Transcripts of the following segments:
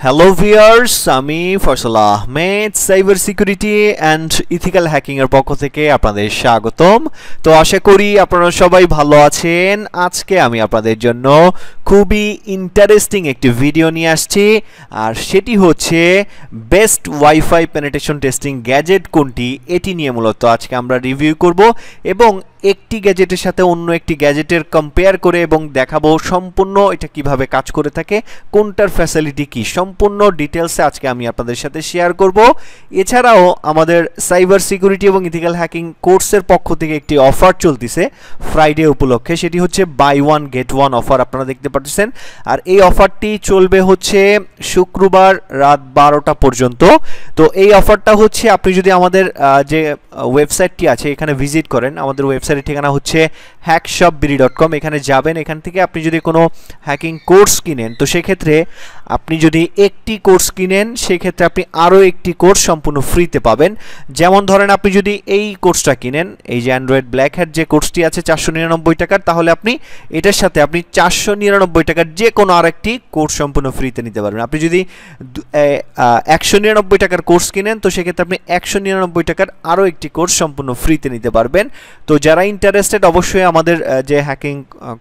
Hello viewers, আমি Faisal Ahmed cyber security and ethical hacking এর পক্ষ থেকে আপনাদের স্বাগতম। তো আশা করি আপনারা সবাই ভালো আছেন। আজকে আমি আপনাদের জন্য খুবই ইন্টারেস্টিং একটি ভিডিও নিয়ে আসছি, আর সেটি হচ্ছে best wifi penetration testing gadget কোনটি, এটি নিয়ে মূলত আজকে আমরা রিভিউ করব এবং একটি গ্যাজেটের সাথে অন্য একটি গ্যাজেটের কম্পেয়ার করে এবং দেখাবো সম্পূর্ণ এটা কিভাবে কাজ করে থাকে, কোনটার ফ্যাসিলিটি কি, সম্পূর্ণ ডিটেলসে আজকে আমি আপনাদের সাথে শেয়ার করব। এছাড়াও আমাদের সাইবার সিকিউরিটি এবং ইথিক্যাল হ্যাকিং কোর্সের পক্ষ থেকে একটি অফার চলতেছে ফ্রাইডে উপলক্ষে, সেটি হচ্ছে buy one get one offer, আপনারা দেখতে পাচ্ছেন। আর এই অফারটি চলবে হচ্ছে শুক্রবার রাত 12টা পর্যন্ত। তো এই অফারটা হচ্ছে আপনি যদি আমাদের যে ওয়েবসাইটটি আছে এখানে ভিজিট করেন, আমাদের ওয়েবসাইটের ঠিকানা হচ্ছে hackshopbiri.com, এখানে যাবেন। এখান থেকে আপনি যদি কোনো হ্যাকিং কোর্স কিনেন, তো সেক্ষেত্রে আপনি যদি একটি কোর্স কিনেন সেক্ষেত্রে আপনি আরও একটি কোর্স সম্পূর্ণ ফ্রিতে পাবেন। যেমন ধরেন আপনি যদি এই কোর্সটা কিনেন, এই যে অ্যান্ড্রয়েড ব্ল্যাক হ্যাট যে কোর্সটি আছে 499 টাকার, তাহলে আপনি এটার সাথে আপনি 499 টাকার যে কোনো আরেকটি কোর্স সম্পূর্ণ ফ্রিতে নিতে পারবেন। আপনি যদি 199 টাকার কোর্স কিনেন, তো সেক্ষেত্রে আপনি 199 টাকার আরও একটি কোর্স সম্পূর্ণ ফ্রিতে নিতে পারবেন। তো যারা ইন্টারেস্টেড অবশ্যই আমাদের যে হ্যাকিং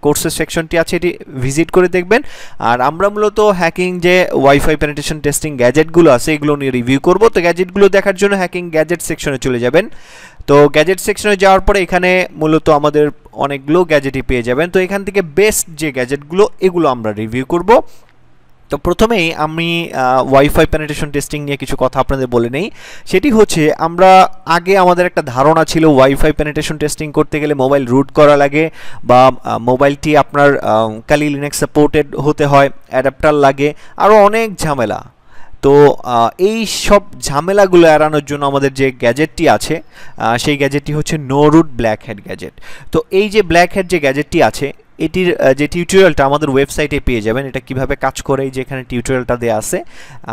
কোর্সের সেকশনটি আছে এটি ভিজিট করে দেখবেন। আর আমরা মূলত হ্যাকিং যে ওয়াইফাই পেনিট্রেশন টেস্টিং গ্যাজেটগুলো আছে এগুলো নিয়ে রিভিউ করব। তো গ্যাজেটগুলো দেখার জন্য হ্যাকিং গ্যাজেট সেকশনে চলে যাবেন। তো গ্যাজেট সেকশনে যাওয়ার পরে এখানে মূলত আমাদের অনেকগুলো গ্যাজেটই পেয়ে যাবেন। তো এখান থেকে বেস্ট যে গ্যাজেটগুলো এগুলো আমরা রিভিউ করব। তো প্রথমেই আমি ওয়াইফাই পেনিট্রেশন টেস্টিং নিয়ে কিছু কথা আপনাদের বলে নেই। সেটি হচ্ছে আমরা আগে আমাদের একটা ধারণা ছিল ওয়াইফাই পেনিট্রেশন টেস্টিং করতে গেলে মোবাইল রুট করা লাগে বা মোবাইলটি আপনার কালি লিনাক্স সাপোর্টেড হতে হয়, অ্যাডাপ্টার লাগে, আরও অনেক ঝামেলা। তো এই সব ঝামেলাগুলো এড়ানোর জন্য আমাদের যে গ্যাজেটটি আছে সেই গ্যাজেটটি হচ্ছে no root black hat gadget. তো এই যে ব্ল্যাক হ্যাট যে গ্যাজেটটি আছে এটির যে টিউটোরিয়ালটা আমাদের ওয়েবসাইটে পেয়ে যাবেন। এটা কিভাবে কাজ করে এই যে এখানে টিউটোরিয়ালটা দেওয়া আছে,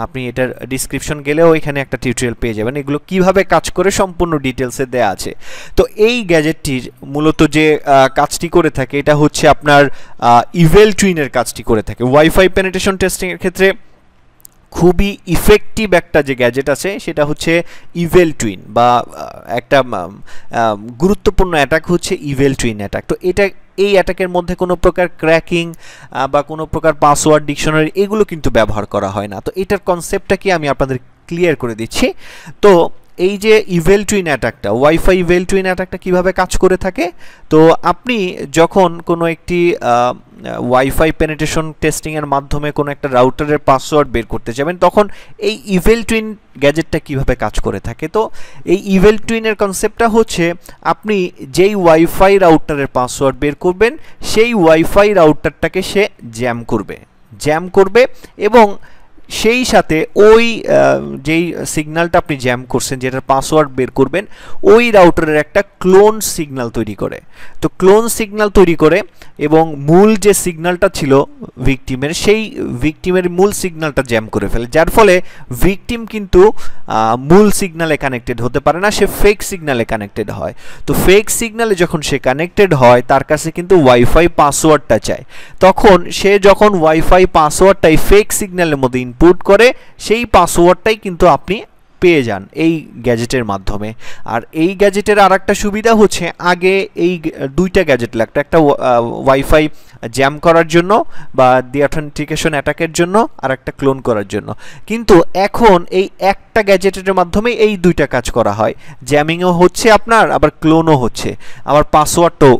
আপনি এটার ডিসক্রিপশন গেলেও এখানে একটা টিউটোরিয়াল পেয়ে যাবেন, এগুলো কিভাবে কাজ করে সম্পূর্ণ ডিটেলসে দেওয়া আছে। তো এই গ্যাজেটটির মূলত যে কাজটি করে থাকে এটা হচ্ছে আপনার ইভেল টুইনের কাজটি করে থাকে। ওয়াইফাই পেনিট্রেশন টেস্টিংয়ের ক্ষেত্রে খুবই ইফেক্টিভ একটা যে গ্যাজেট আছে সেটা হচ্ছে ইভেল টুইন, বা একটা গুরুত্বপূর্ণ অ্যাটাক হচ্ছে ইভেল টুইন অ্যাটাক। তো এই অ্যাটাকের মধ্যে কোনো প্রকার ক্র্যাকিং বা কোনো প্রকার পাসওয়ার্ড ডিকশনারি এগুলো কিন্তু ব্যবহার করা হয় না। তো এটার কনসেপ্টটা কি আমি আপনাদের ক্লিয়ার করে দিচ্ছি। তো এই যে ইভেল টুইন অ্যাটাকটা, ওয়াইফাই ইভেল টুইন অ্যাটাকটা কীভাবে কাজ করে থাকে, তো আপনি যখন কোনো একটি ওয়াইফাই পেনিট্রেশন টেস্টিংয়ের মাধ্যমে কোনো একটা রাউটারের পাসওয়ার্ড বের করতে যাবেন, তখন এই ইভেল টুইন গ্যাজেটটা কিভাবে কাজ করে থাকে। তো এই ইভেল টুইনের কনসেপ্টটা হচ্ছে আপনি যেই ওয়াইফাই রাউটারের পাসওয়ার্ড বের করবেন সেই ওয়াইফাই রাউটারটাকে সে জ্যাম করবে এবং সেই সাথে ওই যেই সিগন্যালটা আপনি জ্যাম করছেন, যেটার পাসওয়ার্ড বের করবেন, ওই রাউটারের একটা ক্লোন সিগন্যাল তৈরি করে। তো ক্লোন সিগন্যাল তৈরি করে এবং মূল যে সিগন্যালটা ছিল ভিকটিমের, সেই ভিকটিমের মূল সিগন্যালটা জ্যাম করে ফেলে, যার ফলে ভিকটিম কিন্তু মূল সিগন্যালে কানেক্টেড হতে পারে না, সে ফেক সিগন্যালে কানেক্টেড হয়। তো ফেক সিগন্যালে যখন সে কানেক্টেড হয় তার কাছে কিন্তু ওয়াইফাই পাসওয়ার্ডটা চায়, তখন সে যখন ওয়াইফাই পাসওয়ার্ডটাই ফেক সিগন্যালের মধ্যে ইনপুট করে সেই পাসওয়ার্ডটাই কিন্তু আপনি পেয়ে যান এই গ্যাজেটের মাধ্যমে। আর এই গ্যাজেটের আর একটা সুবিধা হচ্ছে আগে এই দুইটা গ্যাজেট লাগতো, একটা ওয়াইফাই জ্যাম করার জন্য বা দি অথেন্টিকেশন অ্যাটাকের জন্য আর একটা ক্লোন করার জন্য, কিন্তু এখন এই একটা গ্যাজেটের মাধ্যমে এই দুইটা কাজ করা হয়, জ্যামিংও হচ্ছে আপনার, আবার ক্লোনও হচ্ছে, আবার পাসওয়ার্ডটাও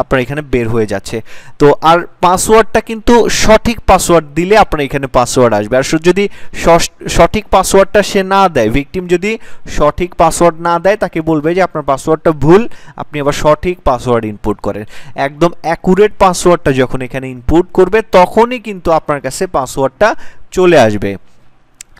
আপনার এখানে বের হয়ে যাচ্ছে। তো আর পাসওয়ার্ডটা কিন্তু সঠিক পাসওয়ার্ড দিলে আপনার এখানে পাসওয়ার্ড আসবে, আর যদি সঠিক পাসওয়ার্ডটা সে না দেয়, ভিকটিম যদি সঠিক পাসওয়ার্ড না দেয়, তাকে বলবে যে আপনার পাসওয়ার্ডটা ভুল, আপনি আবার সঠিক পাসওয়ার্ড ইনপুট করেন। একদম অ্যাকুরেট পাসওয়ার্ডটা যখন এখানে ইনপুট করবে তখনই কিন্তু আপনার কাছে পাসওয়ার্ডটা চলে আসবে।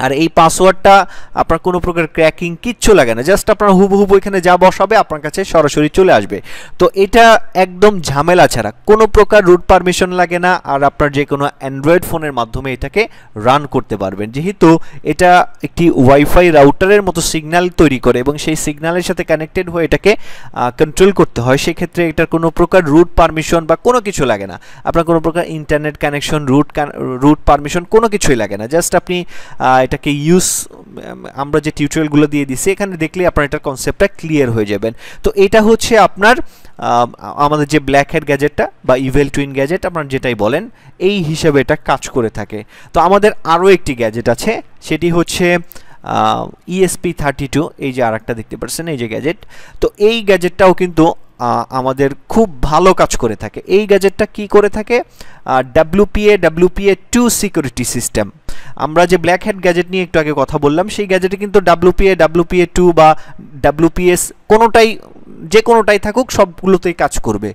আর এই পাসওয়ার্ডটা আপনার কোনো প্রকার ক্র্যাকিং কিচ্ছু লাগে না, জাস্ট আপনার হুবহু এখানে যা বসাবে আপনার কাছে সরাসরি চলে আসবে। তো এটা একদম ঝামেলা ছাড়া, কোনো প্রকার রুট পারমিশন লাগে না, আর আপনার যে কোনো অ্যান্ড্রয়েড ফোনের মাধ্যমে এটাকে রান করতে পারবেন। যেহেতু এটা একটি ওয়াইফাই রাউটারের মতো সিগন্যাল তৈরি করে এবং সেই সিগন্যালের সাথে কানেক্টেড হয়ে এটাকে কন্ট্রোল করতে হয়, সেক্ষেত্রে এটার কোনো প্রকার রুট পারমিশন বা কোনো কিছু লাগে না। আপনার কোনো প্রকার ইন্টারনেট কানেকশন, রুট পারমিশন কোনো কিছুই লাগে না, জাস্ট আপনি এটাকে আমরা যে টিউটোরিয়ালগুলো দিয়ে দিছি এখানে দেখলে আপনার এটার কনসেপ্টটা ক্লিয়ার হয়ে যাবেন। তো এটা হচ্ছে আপনার আমাদের যে ব্ল্যাক হেড গ্যাজেটটা বা ইভেল টুইন গ্যাজেট আপনার যেটাই বলেন, এই হিসাবে এটা কাজ করে থাকে। তো আমাদের আরও একটি গ্যাজেট আছে, সেটি হচ্ছে ESP32, এই যে আরেকটা দেখতে পাচ্ছেন এই যে গ্যাজেট। তো এই গ্যাজেটটাও কিন্তু আমাদের খুব ভালো কাজ করে থাকে। এই গ্যাজেটটা কি করে থাকে, WPA2 সিকিউরিটি সিস্টেম। আমরা যে ব্ল্যাক হেড গ্যাজেট নিয়ে একটু আগে কথা বললাম, সেই গ্যাজেটে কিন্তু WPA2 বা WPS কোনোটাই, যে কোনোটাই থাকুক সবগুলোতেই কাজ করবে।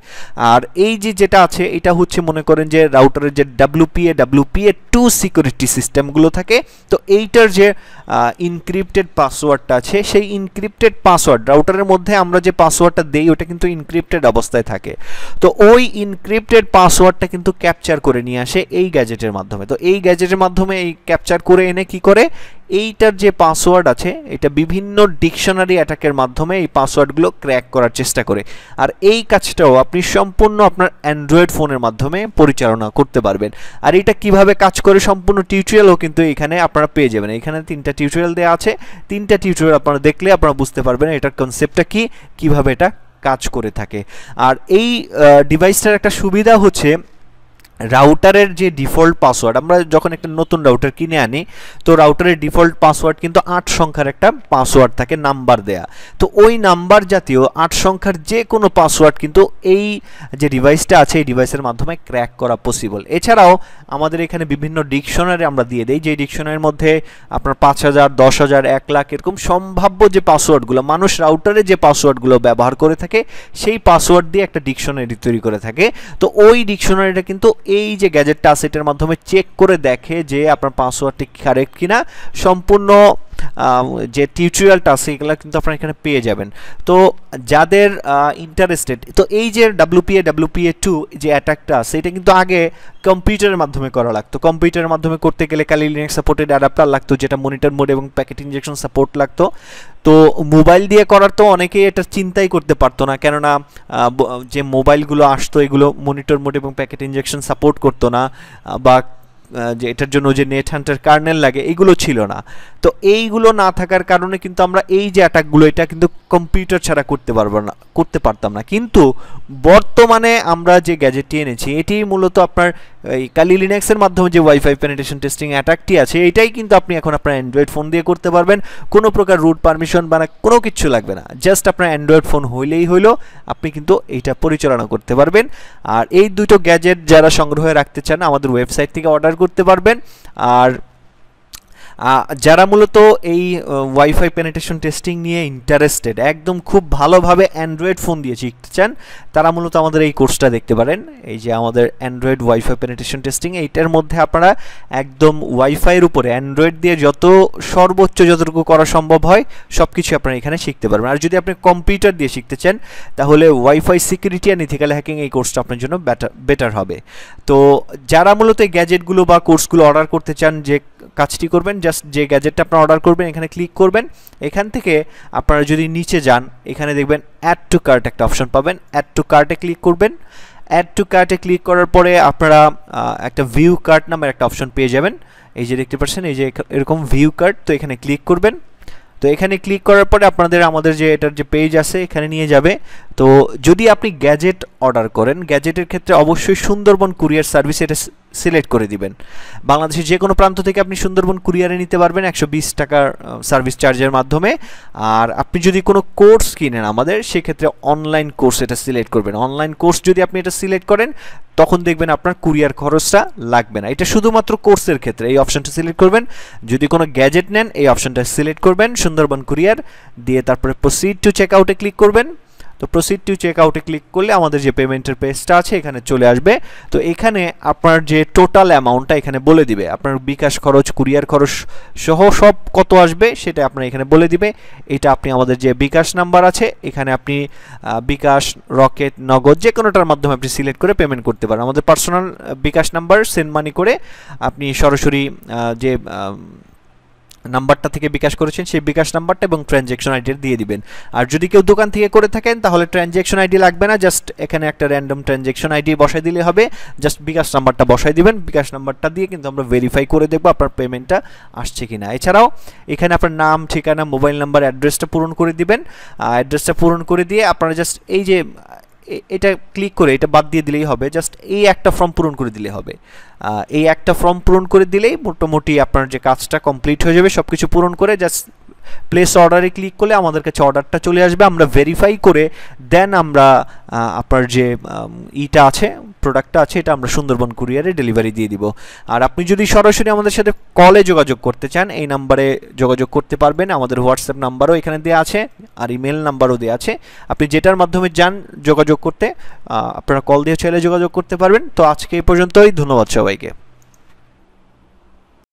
আর এই যে যেটা আছে এটা হচ্ছে মনে করেন যে রাউটারের যে WPA2 সিকিউরিটি সিস্টেমগুলো থাকে, তো এইটার যে ইনক্রিপ্টেড পাসওয়ার্ডটা আছে, সেই ইনক্রিপ্টেড পাসওয়ার্ড রাউটারের মধ্যে আমরা যে পাসওয়ার্ডটা দেই ওটা কিন্তু ইনক্রিপ্টেড অবস্থায় থাকে। তো ওই ইনক্রিপ্টেড পাসওয়ার্ডটা কিন্তু ক্যাপচার করে নিয়ে আসে এই গ্যাজেটের মাধ্যমে। তো এই গ্যাজেটের মাধ্যমে এই ক্যাপচার করে এনে কি করে, এইটার যে পাসওয়ার্ড আছে এটা বিভিন্ন ডিকশনারি অ্যাটাকের মাধ্যমে এই পাসওয়ার্ডগুলো ক্র্যাক করার চেষ্টা করে। আর এই কাজটাও আপনি সম্পূর্ণ আপনার অ্যান্ড্রয়েড ফোনের মাধ্যমে পরিচালনা করতে পারবেন। আর এটা কিভাবে কাজ করে সম্পূর্ণ টিউটোরিয়ালও কিন্তু এখানে আপনারা পেয়ে যাবেন। এখানে 3টা টিউটোরিয়াল দেওয়া আছে, 3টা টিউটোরিয়াল আপনারা দেখলে আপনারা বুঝতে পারবেন এটার কনসেপ্টটা কি, কিভাবে এটা কাজ করে থাকে। আর এই ডিভাইসটার একটা সুবিধা হচ্ছে রাউটারের যে ডিফল্ট পাসওয়ার্ড, আমরা যখন একটা নতুন রাউটার কিনে আনি তো রাউটারের ডিফল্ট পাসওয়ার্ড কিন্তু 8 সংখ্যার একটা পাসওয়ার্ড থাকে নাম্বার দেয়া। তো ওই নাম্বার জাতীয় 8 সংখ্যার যে কোনো পাসওয়ার্ড কিন্তু এই যে ডিভাইসটা আছে এই ডিভাইসের মাধ্যমে ক্র্যাক করা পসিবল। এছাড়াও আমাদের এখানে বিভিন্ন ডিকশনারি আমরা দিয়ে দেই, যে ডিকশনারির মধ্যে আপনার 5000, 10,000, 1 লাখ এরকম সম্ভাব্য যে পাসওয়ার্ডগুলো মানুষ রাউটারে যে পাসওয়ার্ডগুলো ব্যবহার করে থাকে সেই পাসওয়ার্ড দিয়ে একটা ডিকশনারি তৈরি করে থাকে। তো ওই ডিকশনারিটা কিন্তু এই যে গ্যাজেটটা আছে এটার মাধ্যমে চেক করে দেখে যে আপনার পাসওয়ার্ডটি কারেক্ট কিনা। সম্পূর্ণ যে টিউটোরিয়ালটা আছে এগুলো কিন্তু আপনারা এখানে পেয়ে যাবেন। তো যাদের ইন্টারেস্টেড, তো এই যে WPA2 যে অ্যাটাকটা আছে এটা কিন্তু আগে কম্পিউটারের মাধ্যমে করা লাগতো। কম্পিউটারের মাধ্যমে করতে গেলে কালি লিনাক্স সাপোর্টেড অ্যাডাপ্টার লাগতো, যেটা মনিটর মোড এবং প্যাকেট ইনজেকশন সাপোর্ট লাগতো। তো মোবাইল দিয়ে করার তো অনেকেই এটা চিন্তাই করতে পারতো না, কেননা যে মোবাইলগুলো আসতো এগুলো মনিটর মোড এবং প্যাকেট ইনজেকশন সাপোর্ট করতো না, বা যে এটার জন্য যে নেট হান্টার কার্নেল লাগে এগুলো ছিল না। তো এইগুলো না থাকার কারণে কিন্তু আমরা এই যে অ্যাটাকগুলো এটা কিন্তু কম্পিউটার ছাড়া করতে পারতাম না। কিন্তু বর্তমানে আমরা যে গ্যাজেটটি এনেছি এটি মূলত আপনার এই কালি লিনাক্সের মাধ্যমে যে ওয়াইফাই পেনিট্রেশন টেস্টিং অ্যাটাকটি আছে এটাই কিন্তু আপনি এখন আপনার অ্যান্ড্রয়েড ফোন দিয়ে করতে পারবেন। কোনো প্রকার রুট পারমিশন বা কোনো কিছু লাগবে না, জাস্ট আপনার অ্যান্ড্রয়েড ফোন হইলেই হইলো, আপনি কিন্তু এইটা পরিচালনা করতে পারবেন। আর এই দুটো গ্যাজেট যারা সংগ্রহে রাখতে চান আমাদের ওয়েবসাইট থেকে অর্ডার করতে পারবেন। আর যারা মূলত এই ওয়াইফাই পেনিট্রেশন টেস্টিং নিয়ে ইন্টারেস্টেড, একদম খুব ভালোভাবে অ্যান্ড্রয়েড ফোন দিয়ে শিখতে চান, তারা মূলত আমাদের এই কোর্সটা দেখতে পারেন। এই যে আমাদের অ্যান্ড্রয়েড ওয়াইফাই পেনিট্রেশন টেস্টিং, এইটার মধ্যে আপনারা একদম ওয়াইফাইয়ের উপরে অ্যান্ড্রয়েড দিয়ে সর্বোচ্চ যতটুকু করা সম্ভব হয় সব কিছু আপনারা এখানে শিখতে পারবেন। আর যদি আপনি কম্পিউটার দিয়ে শিখতে চান তাহলে wifi security and ethical hacking এই কোর্সটা আপনার জন্য বেটার হবে। তো যারা মূলত এই গ্যাজেটগুলো বা কোর্সগুলো অর্ডার করতে চান, যে কাজটি করবেন, জাস্ট যে গ্যাজেটটা আপনারা অর্ডার করবেন এখানে ক্লিক করবেন। এখান থেকে আপনারা যদি নিচে যান এখানে দেখবেন অ্যাড টু কার্ট একটা অপশন পাবেন, অ্যাড টু কার্টে ক্লিক করবেন। অ্যাড টু কার্টে ক্লিক করার পরে আপনারা একটা ভিউ কার্ট নামের একটা অপশন পেয়ে যাবেন। এই যে দেখতে পাচ্ছেন এই যে এরকম ভিউ কার্ট, তো এখানে ক্লিক করবেন। তো এখানে ক্লিক করার পরে আমাদের যে এটার যে পেজ আছে এখানে নিয়ে যাবে। তো যদি আপনি গ্যাজেট অর্ডার করেন, গ্যাজেটের ক্ষেত্রে অবশ্যই সুন্দরবন কুরিয়ার সার্ভিস এটা সিলেক্ট করে দিবেন। বাংলাদেশের যে কোনো প্রান্ত থেকে আপনি সুন্দরবন কুরিয়ারে নিতে পারবেন 120 টাকার সার্ভিস চার্জের মাধ্যমে। আর আপনি যদি কোনো কোর্স কিনেন আমাদের, সেক্ষেত্রে অনলাইন কোর্স এটা সিলেক্ট করবেন। অনলাইন কোর্স যদি আপনি এটা সিলেক্ট করেন তখন দেখবেন আপনার কুরিয়ার খরচটা লাগবে না। এটা শুধুমাত্র কোর্সের ক্ষেত্রে এই অপশনটা সিলেক্ট করবেন। যদি কোনো গ্যাজেট নেন এই অপশনটা সিলেক্ট করবেন সুন্দরবন কুরিয়ার দিয়ে, তারপরে প্রসিড টু চেক আউটে ক্লিক করবেন। তো প্রসিড টু চেক আউটে ক্লিক করলে আমাদের যে পেমেন্টের পেজটা আছে এখানে চলে আসবে। তো এখানে আপনার যে টোটাল অ্যামাউন্টটা এখানে বলে দিবে, আপনার বিকাশ খরচ, কুরিয়ার খরচ সহ সব কত আসবে সেটা আপনার এখানে বলে দিবে। এটা আপনি আমাদের যে বিকাশ নাম্বার আছে এখানে আপনি বিকাশ, রকেট, নগদ যে কোনোটার মাধ্যমে আপনি সিলেক্ট করে পেমেন্ট করতে পারেন। আমাদের পার্সোনাল বিকাশ নাম্বার সেন্ড মানি করে আপনি সরাসরি যে নাম্বারটা থেকে বিকাশ করেছেন সেই বিকাশ নাম্বারটা এবং ট্রানজ্যাকশন আইডি দিয়ে দিবেন। আর যদি কেউ দোকান থেকে করে থাকেন তাহলে ট্রানজ্যাকশন আইডি লাগবে না, জাস্ট এখানে একটা র্যান্ডম ট্রানজ্যাকশন আইডি বসাই দিলে হবে। জাস্ট বিকাশ নাম্বারটা বসাই দিবেন, বিকাশ নাম্বারটা দিয়ে কিন্তু আমরা ভেরিফাই করে দেখব আপনার পেমেন্টটা আসছে কিনা। এছাড়াও এখানে আপনার নাম, ঠিকানা, মোবাইল নাম্বার, অ্যাড্রেসটা পূরণ করে দিবেন। অ্যাড্রেসটা পূরণ করে দিয়ে আপনারা জাস্ট এই যে এটা ক্লিক করে এটা বাদ দিয়ে দিলেই হবে, জাস্ট এই একটা ফর্ম পূরণ করে দিলে হবে। এই একটা ফর্ম পূরণ করে দিলেই মোটামুটি আপনার যে কাজটা কমপ্লিট হয়ে যাবে। সব কিছু পূরণ করে জাস্ট প্লেস অর্ডারে ক্লিক করলে আমাদের কাছে অর্ডারটা চলে আসবে। আমরা ভেরিফাই করে দেন আমরা আপনার যে ইটা আছে, প্রোডাক্টটা আছে, এটা আমরা সুন্দরবন কুরিয়ারে ডেলিভারি দিয়ে দিব। আর আপনি যদি সরাসরি আমাদের সাথে কলে যোগাযোগ করতে চান এই নাম্বারে যোগাযোগ করতে পারবেন। আমাদের হোয়াটসঅ্যাপ নাম্বারও এখানে দেওয়া আছে আর ইমেল নাম্বারও দেওয়া আছে। আপনি যেটার মাধ্যমে যান যোগাযোগ করতে আপনারা কল দিয়ে চাইলে যোগাযোগ করতে পারবেন। তো আজকে এই পর্যন্তই, ধন্যবাদ সবাইকে।